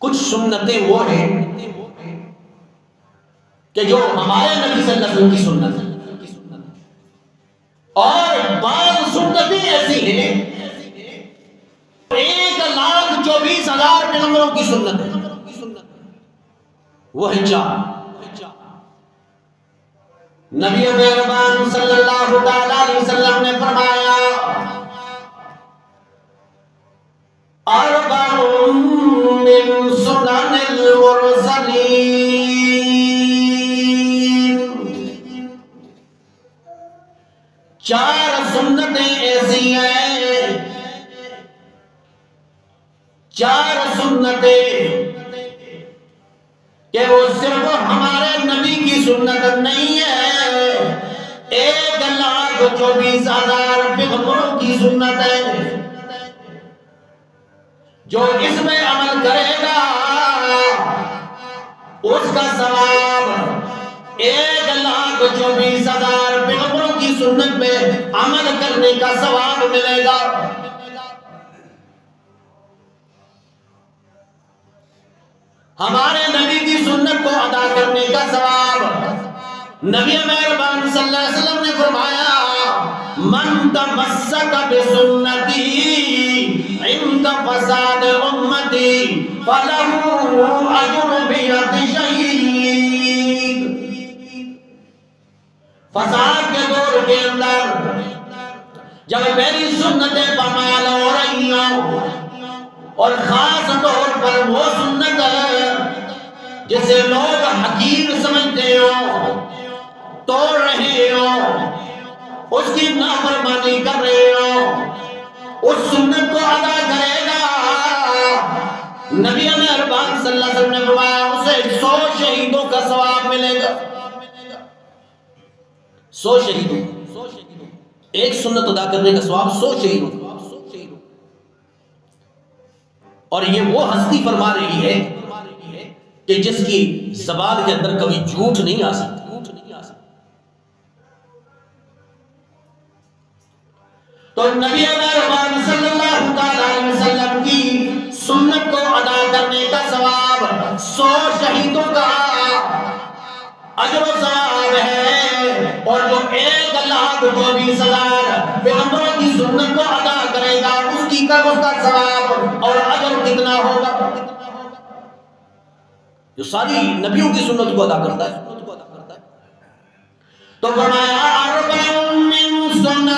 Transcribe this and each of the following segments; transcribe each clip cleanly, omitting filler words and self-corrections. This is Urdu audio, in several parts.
کچھ سنتیں وہ ہیں کہ جو ہمارے نبی صلی اللہ علیہ وسلم کی سنت ہے، اور بعض سنتیں ایسی ہیں 1,24,000 پیغمبروں کی سنت ہے، وہ ہے چار۔ نبی مہربان صلی اللہ تعالی علیہ وسلم نے فرمایا اربع من سنن المرسلین، چار سنتیں ایسی ہیں، چار سنتیں کہ وہ صرف ہمارے نبی کی سنت نہیں ہے، 1,24,000 پیغمبروں کی سنت ہے۔ جو اس میں عمل کرے گا اس کا ثواب 1,24,000 پیغمبروں کی سنت پہ عمل کرنے کا ثواب ملے گا۔ ہمارے نبی کی سنت کو ادا کرنے کا ثواب نبی مہربان صلی اللہ علیہ وسلم نے فرمایا من تمسک بسنتی عند فساد امتی فلہ اجر بیت شہید۔ فساد کے دور کے اندر جب میری سنتیں پامال ہو رہی ہوں، اور خاص طور پر وہ سنت ہے جسے لوگ حقیر سمجھتے ہو، توڑ رہے ہو، اس کی نافرمانی کر رہے ہو، اس سنت کو ادا کرے گا، نبی مہربان صلی اللہ علیہ وسلم نے فرمایا اسے 100 شہیدوں کا ثواب ملے گا۔ 100 شہیدوں، ایک سنت ادا کرنے کا ثواب 100 شہیدوں۔ اور یہ وہ ہستی فرما رہی ہے کہ جس کی زبان کے اندر کبھی جھوٹ نہیں آ سکتا۔ تو نبی مہربان صلی اللہ علیہ وسلم کی سنت کو ادا کرنے کا ثواب 100 شہیدوں کا اجر و ثواب ہے، اور جو 1,24,000 پیغمبروں کی سنت کو ادا کرے گا اس کا ثواب اور اجر کتنا ہوگا؟ جو ساری نبیوں کی سنت کو ادا کرتا ہے۔ تو فرمایا اربع من سنن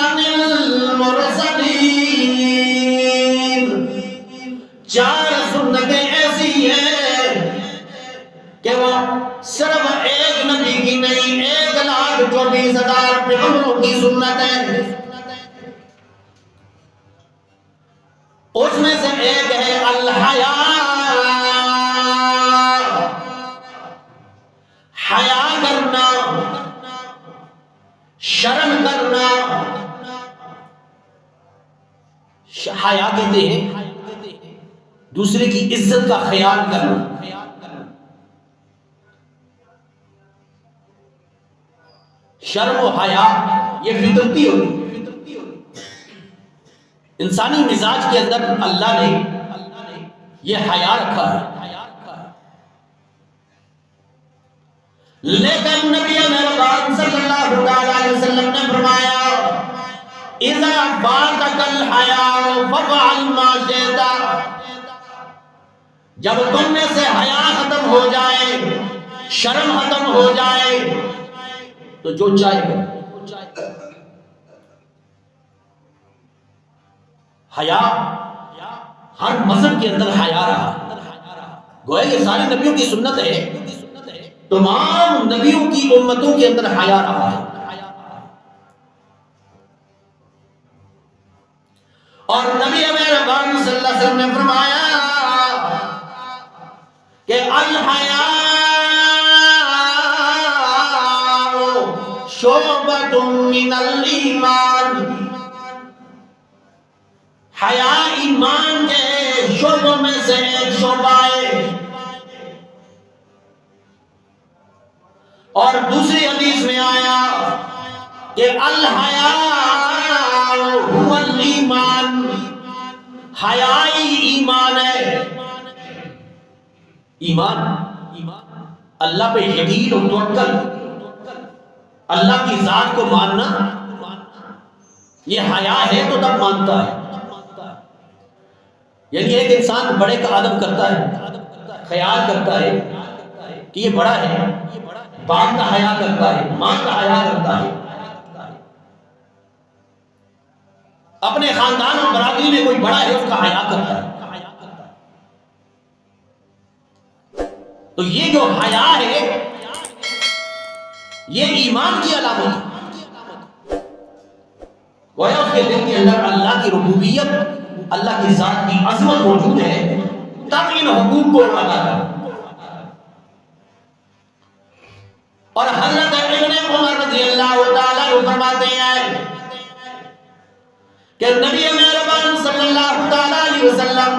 المرسلین، چار سنتیں ایسی ہیں کہ وہ صرف ایک نبی کی نہیں 1,24,000 پیغمبروں کی سنت ہے۔ اس میں سے ایک ہے الحیا، حیا کرنا، شرم کرنا۔ حیا کہتے ہیں دوسرے کی عزت کا خیال کرنا، شرم و حیا یہ فطرتی ہوتی ہے، انسانی مزاج کے اندر اللہ نے یہ حیا رکھا ہے۔ لیکن نبی مہربان صلی اللہ علیہ وسلم نے فرمایا اذا فاتك الحیاء ففعل ما شئت، جب تم میں سے حیا ختم ہو جائے، شرم ختم ہو جائے تو جو چاہے کرو۔ حیا ہر مذہب کے اندر حیا رہا، گویا یہ ساری نبیوں کی سنت ہے، تمام نبیوں کی امتوں کے اندر حیا رہا ہے۔ اور نبی مہربان صلی اللہ علیہ وسلم نے فرمایا کہ الحیا شعبۃ من الایمان، حیا ایمان کے شعبوں میں سے ایک شعبہ ہے۔ اور دوسری حدیث میں آیا کہ الحیاء هو الایمان، حیا ایمان ہے۔ ایمان اللہ پہ یقین اور توکل، اللہ کی ذات کو ماننا، یہ حیا ہے تو تب مانتا ہے۔ یعنی ایک انسان بڑے کا ادب کرتا ہے، خیال کرتا ہے کہ یہ بڑا ہے، باپ کا حیا کرتا ہے، ماں کا حیا کرتا ہے، اپنے خاندان اور برادری میں کوئی بڑا ہے اس کا حیا کرتا ہے۔ تو یہ جو حیا ہے یہ ایمان کی علامت ہے۔ گویا اس کے دل کے اندر اللہ کی ربوبیت، اللہ کی ذات کی عظمت موجود ہے، تب ان حقوق کو ادا کرے۔ اور حضرت ابن عمر رضی اللہ تعالیٰ عنہ فرماتے ہیں کہ نبی مہربان صلی اللہ تعالیٰ علیہ وسلم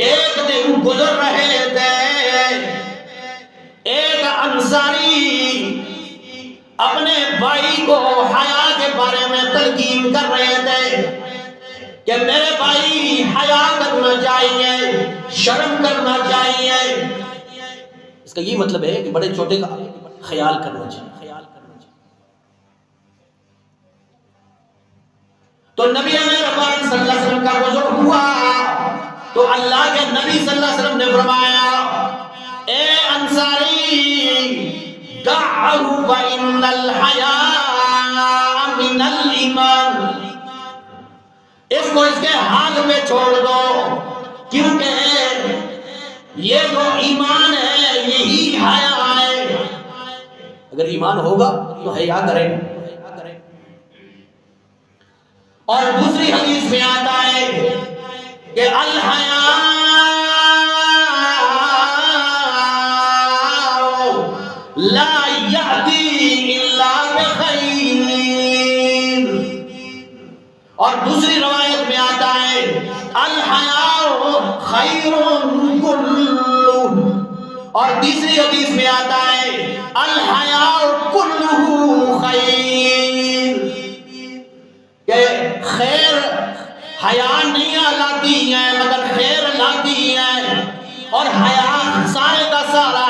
ایک دن گزر رہے تھے، ایک انصاری اپنے بھائی کو حیا کے بارے میں تلقین کر رہے تھے کہ میرے بھائی حیا کرنا چاہیے، شرم کرنا چاہیے۔ اس کا یہ مطلب ہے کہ بڑے چھوٹے کا خیال کرنا چاہیے۔ تو نبی مہربان صلی اللہ علیہ وسلم کا گزر ہوا تو اللہ کے نبی صلی اللہ علیہ وسلم نے فرمایا، اے انصاری دعہو فإن الحیاء من الایمان، اس کو اس کے حال میں چھوڑ دو، کیونکہ یہ جو ایمان ہے یہی حیا ہے۔ اگر ایمان ہوگا تو حیا کریں۔ اور دوسری حدیث میں آتا ہے کہ الحیاء لا یأتی الا بخیر، اور دوسری روایت میں آتا ہے الحیاء خیر کلہ، اور تیسری حدیث میں آتا ہے الحیاء کلہ خیر، کہ خیر حیا نہیں لاتی ہے مگر خیر لاتی ہے، اور حیا سارے کا سارا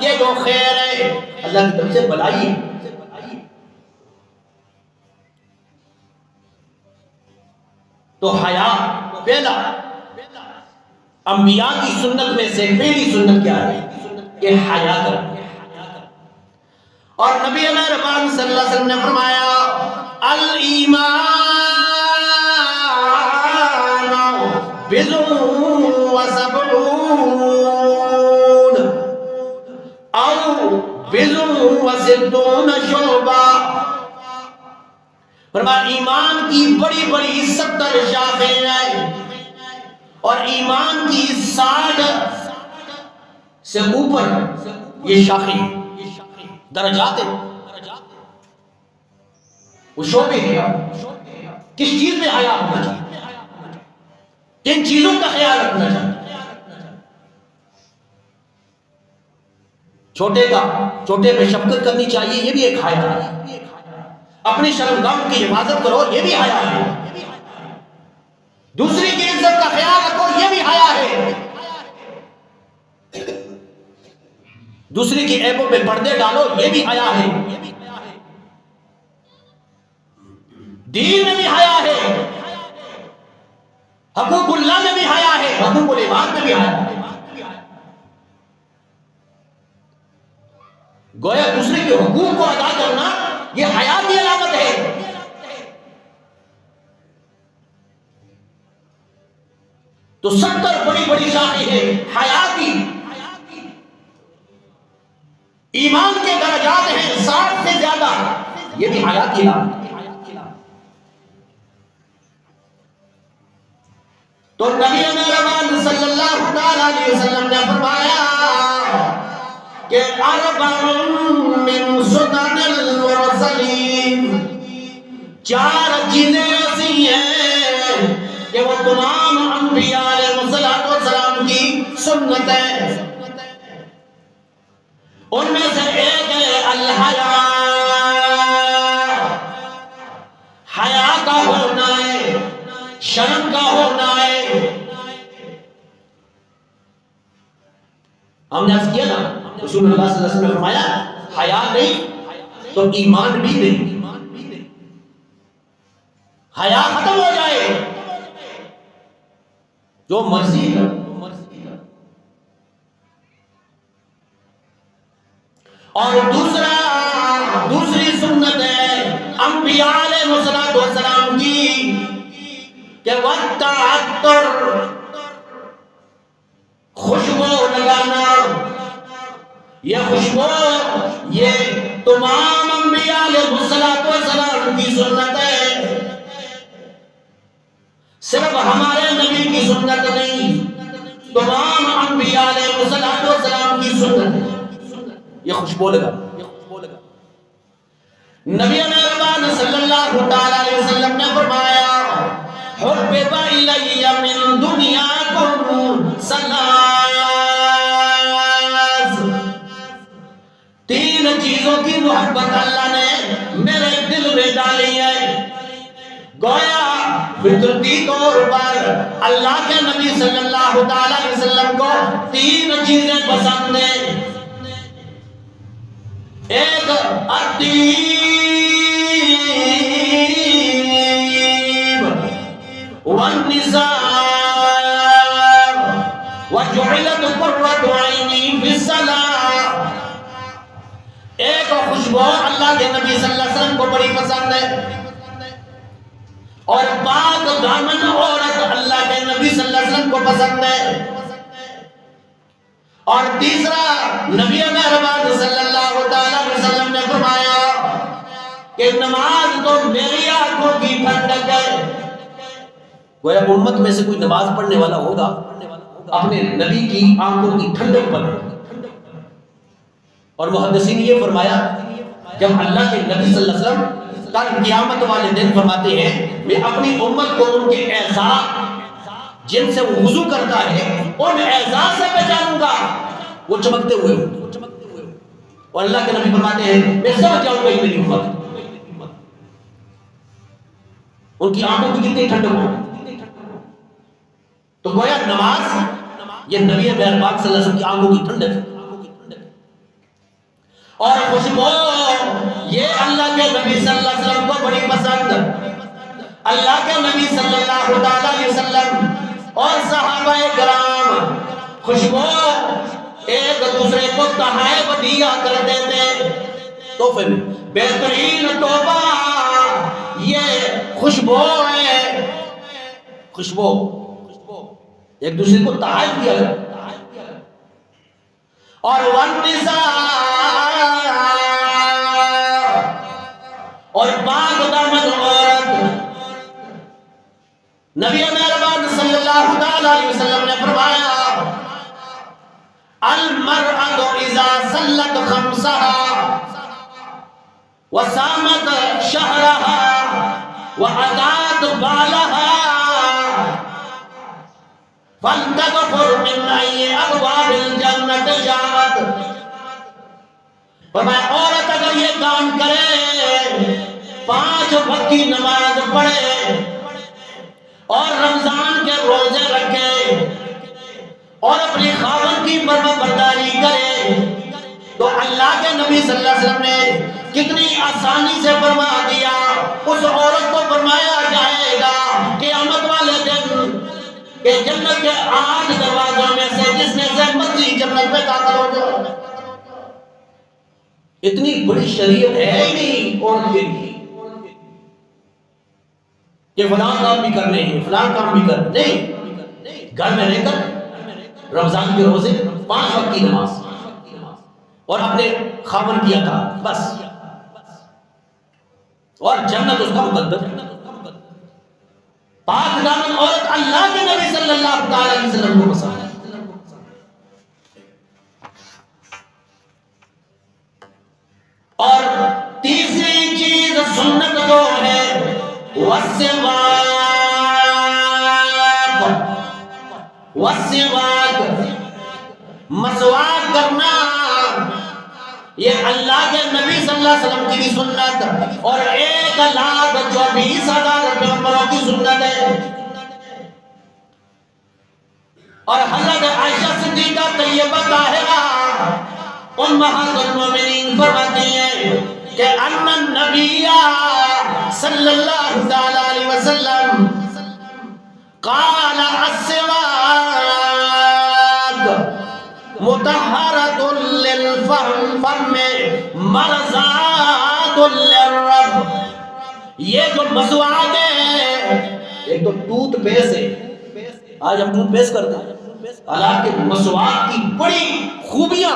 یہ جو خیر ہے اللہ کی طرف سے بلائی ہے۔ تو حیا پہلا انبیاء کی سنت میں سے پہلی سنت کیا ہے کہ حیا کرنا۔ اور نبی مہربان صلی اللہ علیہ وسلم نے فرمایا الایمان بضع وسبعون او بضع وستون شعبہ، فرمایا ایمان کی بڑی بڑی 70 شاخیں ہیں، اور ایمان کی 60 سے اوپر یہ شاخیں درجات ہیں۔ وہ شعبے ہیں، کس چیز میں حیا ہونا چاہیے، کن چیزوں کا خیال رکھنا چاہیے۔ چھوٹے پہ شفقت کرنی چاہیے، یہ بھی ایک حیا ہے۔ اپنی شرمگاہوں کی حفاظت کرو، یہ بھی حیا ہے۔ دوسری کی عزت کا خیال رکھو، یہ بھی حیا ہے۔ دوسری کی عیبوں پہ پردے ڈالو، یہ بھی حیا ہے۔ دین میں بھی حیا ہے، حقوق اللہ میں بھی حیا ہے، حقوق العباد میں بھی حیا ہے۔ گویا دوسرے کے حقوق کو ادا کرنا یہ حیا کی علامت ہے۔ تو 70 بڑی بڑی شاخیں ہیں حیا کی، ایمان کے درجات ہیں 60 سے زیادہ، یہ بھی حیا کی علامت ہے۔ تو نبی مہربان صلی اللہ تعالی علیہ وسلم نے فرمایا کہ اربع من سنن المرسلین، 4 چیزیں ایسی ہیں کہ وہ تمام انبیاء علیہ السلام کی سنت ہے۔ ان میں سے ایک ہے الحیا، حیا کا ہونا ہے، شرم کا ہونا ہے۔ ہم نے عرض کیا نا رسول اللہ صلی اللہ علیہ وسلم نے فرمایا حیا نہیں تو ایمان بھی نہیں. حیا ختم ہو جائے جو مرضی کر. اور دوسری سنت ہے انبیاء علیہ السلام کی کہ والتعطر خوشبو لگانا. یہ خوشبو یہ تمام انبیاء علیہ السلام کی سنت ہے. صرف ہمارے نبی کی سنت نہیں تمام انبیاء علیہ السلام کی سنت ہے. یہ خوشبو لگا. نبی مہربان صلی اللہ تعالی علیہ وسلم نے فرمایا حبب الی من دنیاکم ثلاث. 3 چیزوں کی محبت اللہ نے میرے دل میں ڈالی ہے. گویا فطرتی طور پر اللہ کے نبی صلی اللہ تعالی علیہ وسلم کو 3 چیزیں پسند ہیں. ایک الطیب والنساء وجعلت قرۃ عینی فی الصلاۃ. ایک خوشبو اللہ کے نبی صلی اللہ علیہ وسلم کو بڑی پسند ہے اور پاک دامن عورت اللہ کے نبی صلی اللہ علیہ وسلم کو پسند ہے. اور تیسرا نبی مہربان صلی اللہ علیہ وسلم نے فرمایا کہ نماز تو میری آنکھوں کی ٹھنڈک ہے. گویا امت میں سے کوئی نماز پڑھنے والا ہوگا اپنے نبی کی آنکھوں کی ٹھنڈک پر. اور محدثین یہ فرمایا جب اللہ کے نبی صلی اللہ علیہ وسلم کل قیامت والے دن فرماتے ہیں میں اپنی امت کو ان کے اعضاء جن سے وہ وضو کرتا ہے ان اعضاء سے پہچانوں گا وہ چمکتے ہوئے ہوں. اور اللہ کے نبی فرماتے ہیں میں سمجھ جاؤں گا میری امت. ان کی آنکھوں کی کتنی ٹھنڈک ہو. تو گویا نماز یہ نبی مہربان صلی اللہ علیہ وسلم کی آنکھوں کی ٹھنڈک ہے. اور خوشبو یہ اللہ کے نبی صلی اللہ علیہ وسلم کو بڑی پسند. اللہ کے نبی صلی اللہ علیہ وسلم اور صحابہ کرام خوشبو ایک دوسرے کو تحائف دیا کرتے تھے. تحفے میں بہترین تحفہ یہ خوشبو ہے. خوشبو ایک دوسرے کو تحائف دیا کرتے. اور والنساء اور پاک دامن عورت. نبی مہربان صلی اللہ علیہ وسلم نے فرمایا المرأة اذا صلت خمسها وصامت شهرها وأطاعت بالها فلتدخل من أي أبواب الجنة شاءت. فرمایا عورت اگر یہ کام کرے 5 وقت کی نماز پڑھے اور رمضان کے روزے رکھے اور اپنی خاوند کی فرما برداری کرے تو اللہ کے نبی صلی اللہ علیہ وسلم نے کتنی آسانی سے فرما دیا اس عورت کو فرمایا جائے گا قیامت والے دن کہ جنت کے 8 دروازوں میں سے جس نے زحمت لی جنت میں داخل ہو جائے. اتنی بڑی شریعت ہے ہی نہیں عورت کے لیے کہ فلاں کام بھی کرنے ہیں فلاں کام بھی کرنے نہیں. گھر میں رہ کر رمضان کے روزے 5 وقت کی نماز اور اپنے خاوند کی اطاعت بس. اور جنت اس کا مقدر. پاک دامن عورت اللہ کے نبی صلی اللہ علیہ وسلم کو پسند ہے. اور تیسری چیز سنت جو ہے والسواک مسواک کرنا یہ اللہ کے نبی صلی اللہ علیہ وسلم کی سنت اور 1,24,000 پیغمبروں کی سنت ہے. اور حضرت عائشہ صدیقہ طیبہ طاہرہ امہات المومنین فرماتی ہیں کہ ان النبی صلی اللہ علیہ وسلم قال السواک مطہرۃ للفم مرضات للرب. یہ جو مسواک ہے، ایک تو ٹوتھ پیسٹ ہے، آج ہم ٹوتھ پیسٹ کرتے ہیں، حالانکہ مسواک کی بڑی خوبیاں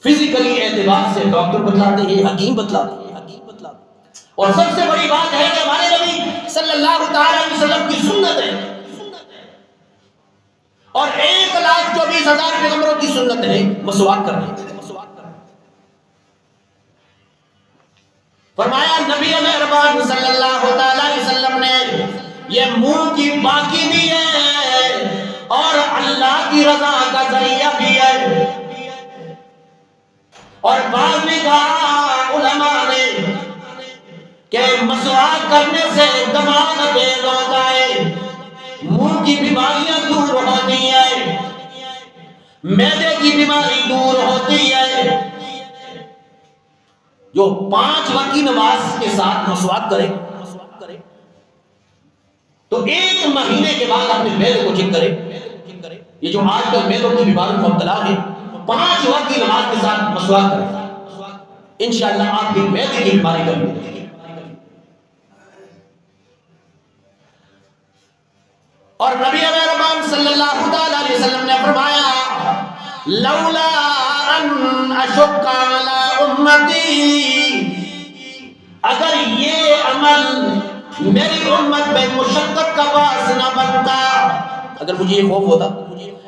فزیکلی اعتبار سے ڈاکٹر بتلاتے ہیں، حکیم بتلاتے ہیں. اور سب سے بڑی بات ہے کہ ہمارے نبی صلی اللہ تعالی علیہ وسلم کی سنت ہے، اور 1,24,000 پیغمبروں کی سنت ہے مسواک کرنے. فرمایا نبی مہربان صلی اللہ تعالی علیہ وسلم نے یہ منہ کی پاکی بھی ہے اور اللہ کی رضا کا ذریعہ بھی ہے. اور بعض نے کہا علماء نے کہ مسواک کرنے سے دماغ تیز ہوتا ہے، منہ کی بیماریاں دور ہوتی ہیں، معدے کی بیماری دور ہوتی ہے. جو 5 وقت کی نماز کے ساتھ مسواک کرے تو 1 مہینے کے بعد اپنے معدے کو چیک کرے. یہ جو آج کل معدوں کی بیماری مبتلا ہے، 5 وقت کی نماز کے ساتھ مسواک کرے، انشاءاللہ آپ کی معدے کی بیماری کم ہو جائے گی. اور نبی مہربان صلی اللہ علیہ وسلم نے فرمایا لولا ان اشق علی امتی، اگر یہ عمل میری امت میں مشقت کا باعث نہ بنتا، اگر مجھے یہ خوف ہوتا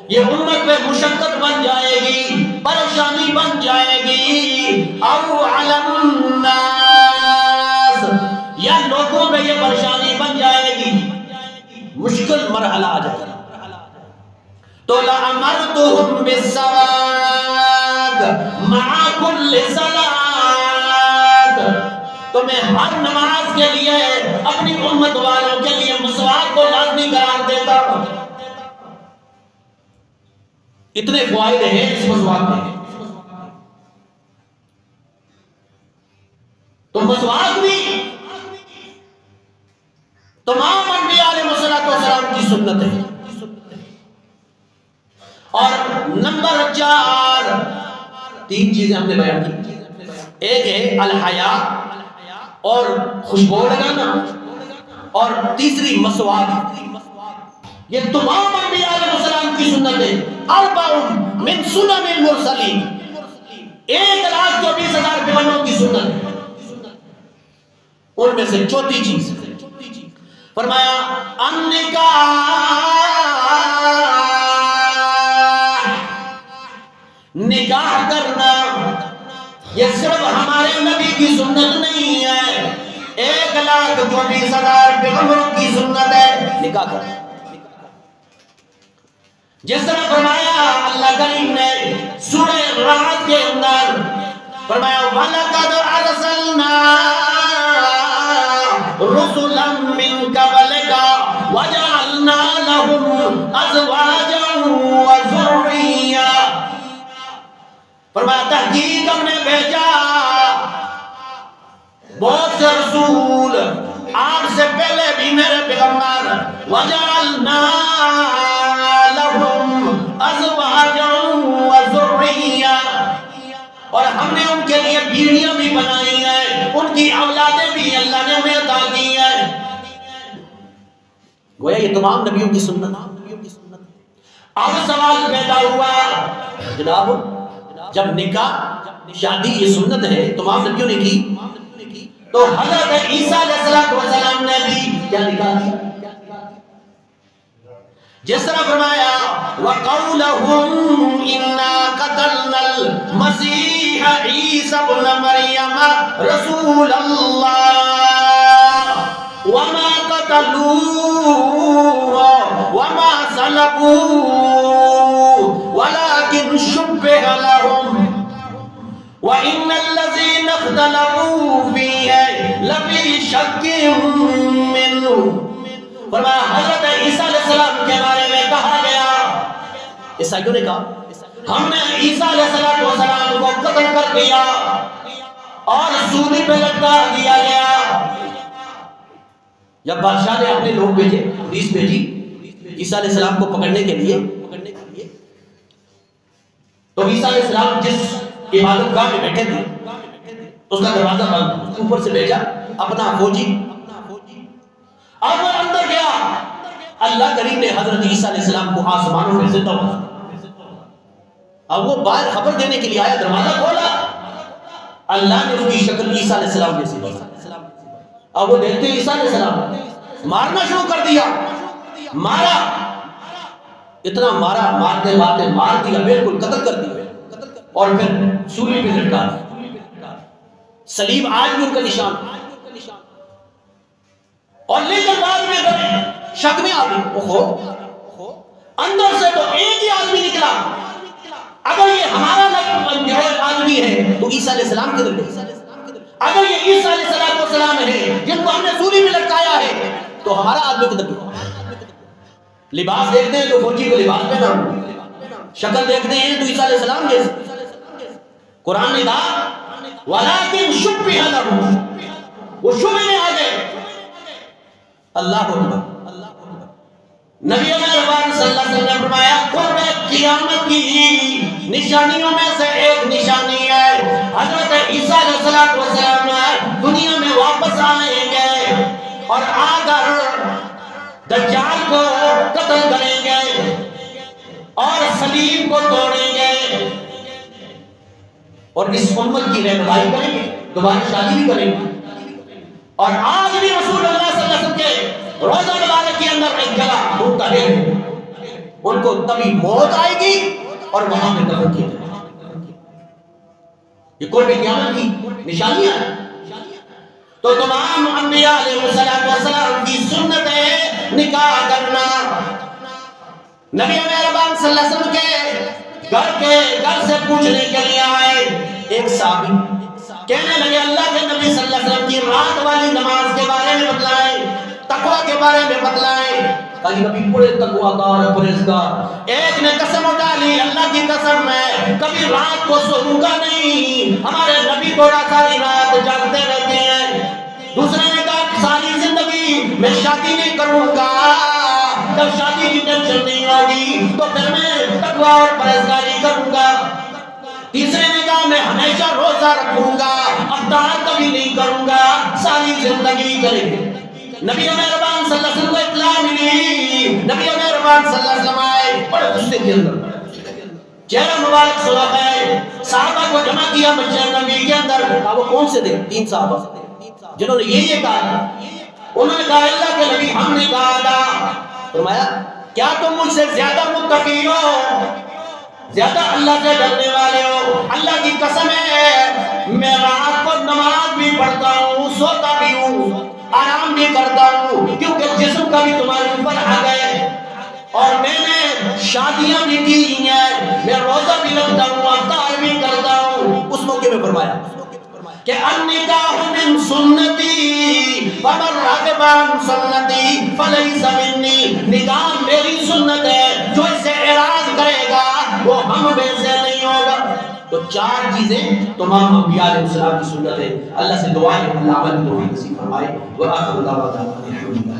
یہ امت میں مشقت بن جائے گی، پریشانی بن جائے گی، او علی الناس، یا لوگوں میں یہ پریشانی بن جائے گی، مشکل مرحلہ آ جائے گا، تو لَأَمَرْتُهُمْ بِالسَّوَاكِ مَعَ كُلِّ صَلَاةٍ، تو میں ہر نماز کے لیے اپنی امت والوں کے لیے مسواک کو لازمی قرار دیتا ہوں. اتنے فوائد ہیں اس مسواک میں. تو مسواک بھی تمام انبیاء علیہ السلام کی سنت ہے. اور نمبر 4 3 چیزیں ہم نے بیان کی. ایک ہے الحیا اور خوشبو لگانا، اور تیسری مسواک. یہ تمام انبیاء علیہ السلام کی سنت ہے. 4 من سنن المرسلین، 1,24,000 پیغمبروں کی سنت ہے. ان میں سے چوتھی چیز فرمایا نکاح کرنا. یہ صرف ہمارے نبی کی سنت نہیں ہے، 1,24,000 پیغمبروں کی سنت ہے نکاح کرنا. جس طرح فرمایا اللہ کریم نے سورہ رعد کے اندر فرمایا وَلَقَدْ أَرْسَلْنَا رُسُلًا مِّن قَبْلِكَ وَجَعَلْنَا لَهُمْ أَزْوَاجًا وَذُرِّيَّةً. فرمایا تحقیق ہم نے بھیجا بہت سے رسول آپ سے پہلے بھی میرے پیغمبر، وَجَعَلْنَا لَهُمْ أَزْوَاجًا وَذُرِّيَّةً، اور ہم نے ان کے لیے بیویاں بھی بنائی ہیں، ان کی اولادیں بھی اللہ نے انہیں عطا کی ہیں. گویا یہ تمام نبیوں کی سنت. اب سوال پیدا ہوا جناب جب نکاح شادی یہ سنت ہے تمام نبیوں نے کی، تو حضرت عیسیٰ علیہ السلام نے بھی کیا نکاح کیا؟ جس طرح فرمایا وَقَوْلَهُمْ إِنَّا قَتَلْنَا الْمَسِيحَ عِيسَى ابْنَ مَرْيَمَ رَسُولَ اللَّهِ وَمَا قَتَلُوهُ وَمَا صَلَبُوهُ وَلَكِنْ شُبِّهَ لَهُمْ وَإِنَّ الَّذِينَ اخْتَلَفُوا فِيهِ لَفِي شَكٍّ مِّنْهُ. فرمایا حضرت عیسیٰ علیہ السلام کے بارے میں کہا گیا، عیسائیوں نے کہا ہم نے عیسیٰ علیہ السلام کو قتل کر دیا اور سولی پہ لٹکا دیا گیا۔ جب بادشاہ نے اپنے لوگ بھیجے، پولیس بھیجی عیسیٰ علیہ السلام کو پکڑنے کے لیے، تو عیسیٰ علیہ السلام جس عبادت گاہ میں بیٹھے تھے اس کا دروازہ بند، اوپر سے بھیجا اپنا فوجی، اب وہ اندر گیا۔ اللہ کریم نے حضرت عیسیٰ علیہ السلام کو آسمانوں میں زندہ ہوا، اب وہ باہر خبر دینے کے لیے آیا، دروازہ کھولا، اللہ نے اس کی شکل عیسیٰ علیہ السلام جیسی بنا۔ اب وہ دیکھتے ہیں عیسیٰ علیہ السلام، مارنا شروع کر دیا، مارا، اتنا مارا، مارتے مارتے مار دیا، بالکل قتل کر دیا، اور پھر سولی پہ لٹکا دیا۔ صلیب آج بھی ان کا نشان، اور لیکن بعد میں شک میں آ گئی، اوہو اندر سے تو ایک ہی آدمی نکلا، اگر یہ ہمارا آدمی ہے تو عیسیٰ علیہ السلام کدھر گئے؟ اگر یہ عیسیٰ علیہ السلام ہے جن کو ہم نے سولی میں لٹکایا ہے تو ہمارا آدمی کدھر گیا؟ لباس دیکھتے ہیں تو فوجی کو لباس پہنا، شکل دیکھتے ہیں تو عیسیٰ علیہ السلام جیسے۔ قرآن نے کہا وَلَٰكِنْ شُبِّهَ لَهُ، وہ شبہ میں آ گئے۔ اللہ اکبر۔ نبی مہربان صلی اللہ علیہ وسلم نے فرمایا قرب قیامت کی نشانیوں میں سے ایک نشانی ہے حضرت عیسیٰ علیہ السلام دنیا میں واپس آئیں گے اور آ کر دجال کو قتل کریں گے اور صلیب کو توڑیں گے اور اس امت کی رہنمائی کریں گے، دوبارہ شادی بھی کریں گے۔ اور آج بھی رسول اللہ صلی اللہ علیہ وسلم کے روزہ مبارک کے اندر ایک جگہ مبتلا ہے، ان کو تبھی موت آئے گی اور وہاں پہ دفن کیا جائے گا۔ یہ قرب قیامت کی نشانیاں ہیں۔ تو تمام انبیاء علیہ السلام کی سنت ہے نکاح کرنا۔ نبی مہربان صلی اللہ علیہ وسلم کے گھر سے پوچھنے کے لیے آئے ایک صحابی، کہنے لگے اللہ کے نبی صلی اللہ علیہ وسلم کی رات والی نماز کے بارے میں بتلائیں، تقوی کے بارے میں بتلائیں۔ کہیں نبی بڑے تقوی دار پرہیزگار، ایک نے قسم اٹھا لی اللہ کی قسم میں کبھی رات کو سوؤں گا نہیں، ہمارے نبی کو ساری رات جاگتے رہتے ہیں۔ دوسرے نے کہا ساری زندگی میں شادی نہیں کروں گا، جب شادی کی ٹینشن نہیں ہوگی تو پھر میں تقوی اور پرہیزگاری کروں گا۔ تیسرے نے کہا میں ہمیشہ روزہ رکھوں گا، افطار کبھی نہیں کروں گا، ساری زندگی کریں گے۔ نبی مہربان صلی اللہ علیہ وسلم کو اطلاع ملی، نبی مہربان صلی اللہ علیہ وسلم آئے بڑے غصے کے اندر، چہرہ مبارک سرخ ہے، صحابہ کو جمع کیا مسجد نبی کے اندر۔ وہ کون سے تھے؟ 3 صحابہ جنہوں نے یہ کہا، انہوں نے کہا اللہ کے نبی ہم نے کہا تھا، فرمایا کیا تم مجھ سے زیادہ متقی ہو، زیادہ اللہ سے ڈرنے والے ہو؟ اللہ کی قسم ہے میں رات کو نماز بھی پڑھتا ہوں، سوتا بھی ہوں، آرام بھی کرتا ہوں، کیونکہ جسم کا بھی تمہارے اوپر آ گئے، اور میں نے شادیاں بھی کی ہیں، میں روزہ بھی رکھتا ہوں، افطار بھی کرتا ہوں۔ اس موقع میں فرمایا کہ النکاح من سنتی فمن رغب عن سنتی فلیس منی، نکاح میری سنت ہے، جو اسے اعراض کرے گا وہ ہم میں سے نہیں ہوگا۔ تو 4 چیزیں تمام انبیاء علیہ السلام کی سنت ہے۔ اللہ سے دعا ہے اللہ عمل توفیق نصیب فرمائے۔ وآخر دعوانا الحمدللہ۔